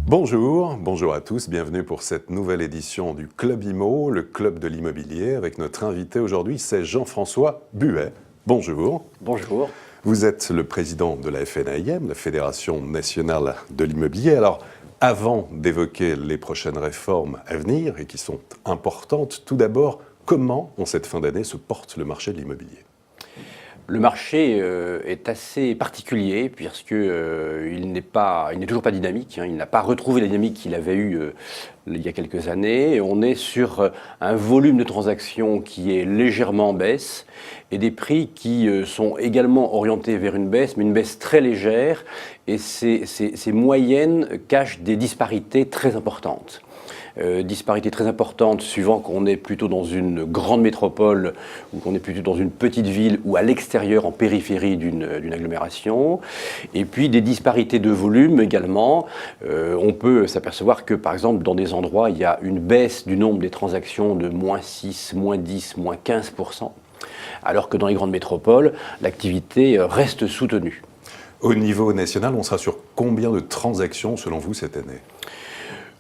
Bonjour à tous, bienvenue pour cette nouvelle édition du Club Imo, le club de l'immobilier, avec notre invité aujourd'hui, c'est Jean-François Buet. Bonjour. Bonjour. Vous êtes le président de la FNAIM, la Fédération Nationale de l'Immobilier. Alors, avant d'évoquer les prochaines réformes à venir, et qui sont importantes, tout d'abord, comment, en cette fin d'année, se porte le marché de l'immobilier ? Le marché est assez particulier puisqu'il n'est toujours pas dynamique. Il n'a pas retrouvé la dynamique qu'il avait eue il y a quelques années. On est sur un volume de transactions qui est légèrement en baisse et des prix qui sont également orientés vers une baisse, mais une baisse très légère. Et ces moyennes cachent des disparités très importantes. Disparités très importantes suivant qu'on est plutôt dans une grande métropole ou qu'on est plutôt dans une petite ville ou à l'extérieur, en périphérie d'une agglomération. Et puis des disparités de volume également. On peut s'apercevoir que par exemple dans des endroits il y a une baisse du nombre des transactions de -6, -10, -15%, alors que dans les grandes métropoles, l'activité reste soutenue. Au niveau national, on sera sur combien de transactions selon vous cette année ?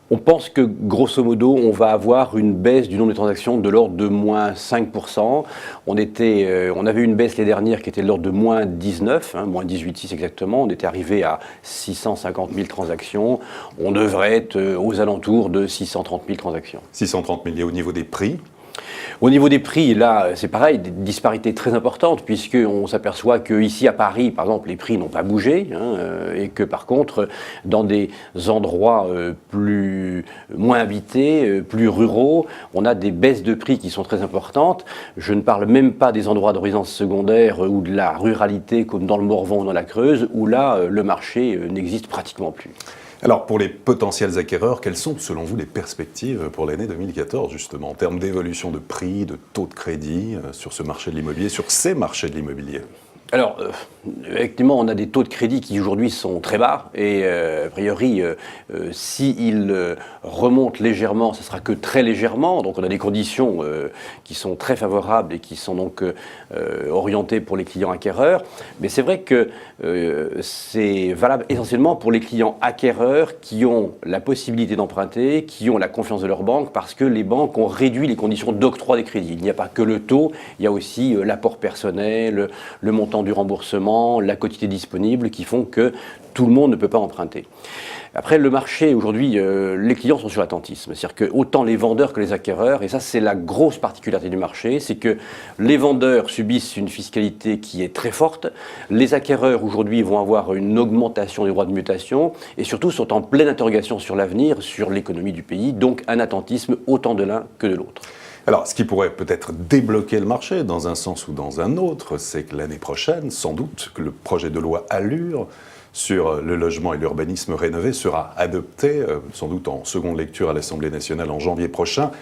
On pense que, grosso modo, on va avoir une baisse du nombre de transactions de l'ordre de -5%. On avait une baisse l'année dernière qui était de l'ordre de -19, -18,6 exactement. On était arrivé à 650 000 transactions. On devrait être aux alentours de 630 000 transactions. 630 000, et au niveau des prix ? Au niveau des prix, là, c'est pareil, des disparités très importantes, puisqu'on s'aperçoit qu'ici à Paris, par exemple, les prix n'ont pas bougé, et que par contre, dans des endroits moins habités, plus ruraux, on a des baisses de prix qui sont très importantes. Je ne parle même pas des endroits de résidence secondaire ou de la ruralité, comme dans le Morvan ou dans la Creuse, où là, le marché n'existe pratiquement plus. Alors, pour les potentiels acquéreurs, quelles sont, selon vous, les perspectives pour l'année 2014, justement, en termes d'évolution de prix, de taux de crédit sur ce marché de l'immobilier, sur ces marchés de l'immobilier ? Alors, effectivement, on a des taux de crédit qui aujourd'hui sont très bas et a priori, s'ils remontent légèrement, ce sera que très légèrement. Donc on a des conditions qui sont très favorables et qui sont donc orientées pour les clients acquéreurs. Mais c'est vrai que c'est valable essentiellement pour les clients acquéreurs qui ont la possibilité d'emprunter, qui ont la confiance de leur banque, parce que les banques ont réduit les conditions d'octroi des crédits. Il n'y a pas que le taux, il y a aussi l'apport personnel, le montant du remboursement, la quotité disponible qui font que tout le monde ne peut pas emprunter. Après, le marché, aujourd'hui, les clients sont sur l'attentisme. C'est-à-dire que autant les vendeurs que les acquéreurs, et ça c'est la grosse particularité du marché, c'est que les vendeurs subissent une fiscalité qui est très forte, les acquéreurs aujourd'hui vont avoir une augmentation des droits de mutation, et surtout sont en pleine interrogation sur l'avenir, sur l'économie du pays, donc un attentisme autant de l'un que de l'autre. Alors, ce qui pourrait peut-être débloquer le marché dans un sens ou dans un autre, c'est que l'année prochaine, sans doute, que le projet de loi Allure sur le logement et l'urbanisme rénové sera adopté, sans doute en seconde lecture à l'Assemblée nationale en janvier prochain.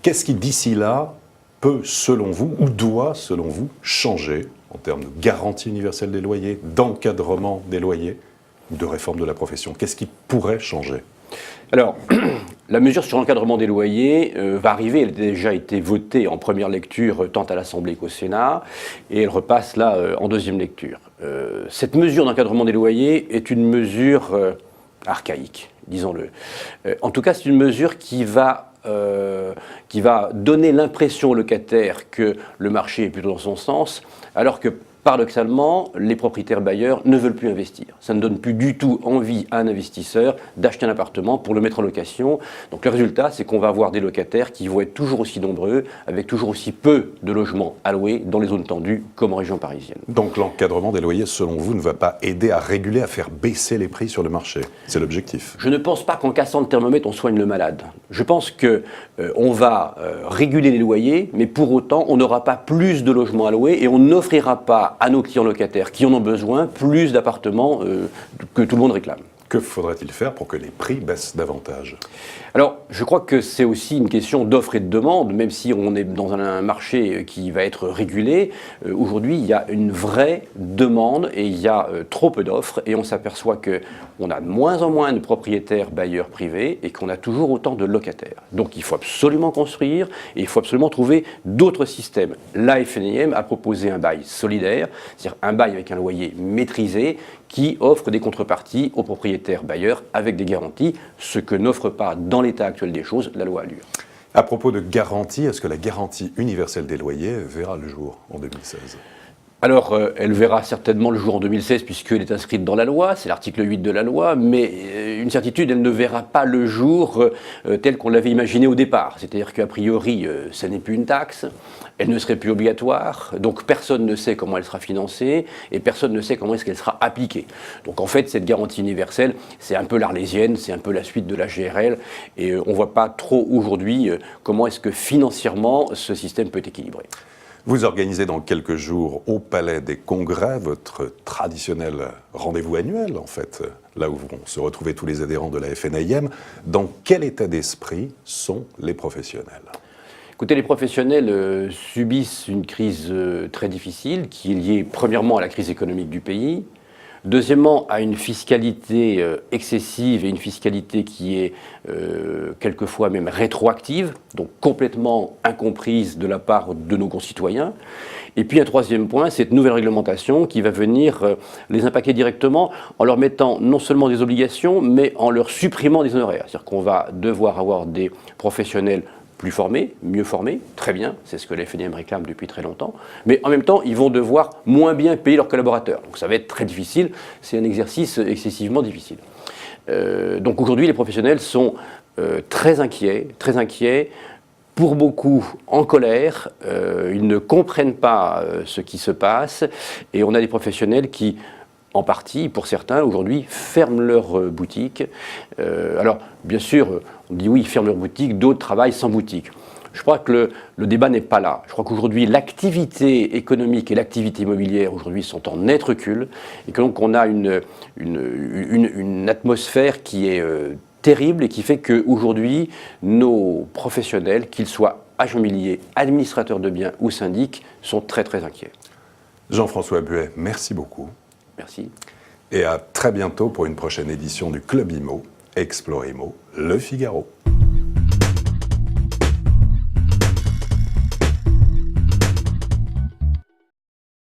Qu'est-ce qui, d'ici là, peut, selon vous, ou doit, selon vous, changer en termes de garantie universelle des loyers, d'encadrement des loyers, ou de réforme de la profession ? Qu'est-ce qui pourrait changer ? Alors, la mesure sur l'encadrement des loyers va arriver, elle a déjà été votée en première lecture tant à l'Assemblée qu'au Sénat, et elle repasse là en deuxième lecture. Cette mesure d'encadrement des loyers est une mesure archaïque, disons-le. En tout cas, c'est une mesure qui va donner l'impression aux locataires que le marché est plutôt dans son sens, alors que paradoxalement, les propriétaires bailleurs ne veulent plus investir. Ça ne donne plus du tout envie à un investisseur d'acheter un appartement pour le mettre en location. Donc le résultat, c'est qu'on va avoir des locataires qui vont être toujours aussi nombreux, avec toujours aussi peu de logements alloués dans les zones tendues, comme en région parisienne. Donc l'encadrement des loyers, selon vous, ne va pas aider à réguler, à faire baisser les prix sur le marché ? C'est l'objectif. Je ne pense pas qu'en cassant le thermomètre, on soigne le malade. Je pense qu'on va réguler les loyers, mais pour autant, on n'aura pas plus de logements alloués et on n'offrira pas à nos clients locataires qui en ont besoin plus d'appartements que tout le monde réclame. Que faudrait-il faire pour que les prix baissent davantage ? Alors, je crois que c'est aussi une question d'offre et de demande, même si on est dans un marché qui va être régulé. Aujourd'hui, il y a une vraie demande et il y a trop peu d'offres et on s'aperçoit qu'on a de moins en moins de propriétaires bailleurs privés et qu'on a toujours autant de locataires. Donc, il faut absolument construire et il faut absolument trouver d'autres systèmes. La FNAIM a proposé un bail solidaire, c'est-à-dire un bail avec un loyer maîtrisé qui offre des contreparties aux propriétaires propriétaires bailleurs avec des garanties, ce que n'offre pas dans l'état actuel des choses la loi Allure. À propos de garantie, est-ce que la garantie universelle des loyers verra le jour en 2016 ? Alors, elle verra certainement le jour en 2016 puisqu'elle est inscrite dans la loi, c'est l'article 8 de la loi, mais une certitude, elle ne verra pas le jour tel qu'on l'avait imaginé au départ. C'est-à-dire qu'a priori, ça n'est plus une taxe, elle ne serait plus obligatoire, donc personne ne sait comment elle sera financée et personne ne sait comment est-ce qu'elle sera appliquée. Donc en fait, cette garantie universelle, c'est un peu l'Arlésienne, c'est un peu la suite de la GRL, et on ne voit pas trop aujourd'hui comment est-ce que financièrement ce système peut être équilibré. Vous organisez dans quelques jours au Palais des Congrès votre traditionnel rendez-vous annuel, en fait, là où vont se retrouver tous les adhérents de la FNAIM. Dans quel état d'esprit sont les professionnels ? Écoutez, les professionnels subissent une crise très difficile qui est liée premièrement à la crise économique du pays, deuxièmement à une fiscalité excessive et une fiscalité qui est quelquefois même rétroactive, donc complètement incomprise de la part de nos concitoyens. Et puis un troisième point, cette nouvelle réglementation qui va venir les impacter directement en leur mettant non seulement des obligations, mais en leur supprimant des honoraires. C'est-à-dire qu'on va devoir avoir des professionnels plus formés, mieux formés, très bien, c'est ce que la FNAIM réclame depuis très longtemps, mais en même temps, ils vont devoir moins bien payer leurs collaborateurs. Donc ça va être très difficile, c'est un exercice excessivement difficile. Donc aujourd'hui, les professionnels sont très inquiets, pour beaucoup en colère, ils ne comprennent pas ce qui se passe, et on a des professionnels qui, en partie, pour certains, aujourd'hui, ferment leur boutique. Alors, bien sûr, on dit oui, ils ferment leur boutique, d'autres travaillent sans boutique. Je crois que le débat n'est pas là. Je crois qu'aujourd'hui, l'activité économique et l'activité immobilière, aujourd'hui, sont en net recul, et que donc on a une atmosphère qui est terrible et qui fait qu'aujourd'hui, nos professionnels, qu'ils soient agents immobiliers, administrateurs de biens ou syndics, sont très très inquiets. Jean-François Buet, merci beaucoup. Merci. Et à très bientôt pour une prochaine édition du Club Immo, Explore Immo, Le Figaro.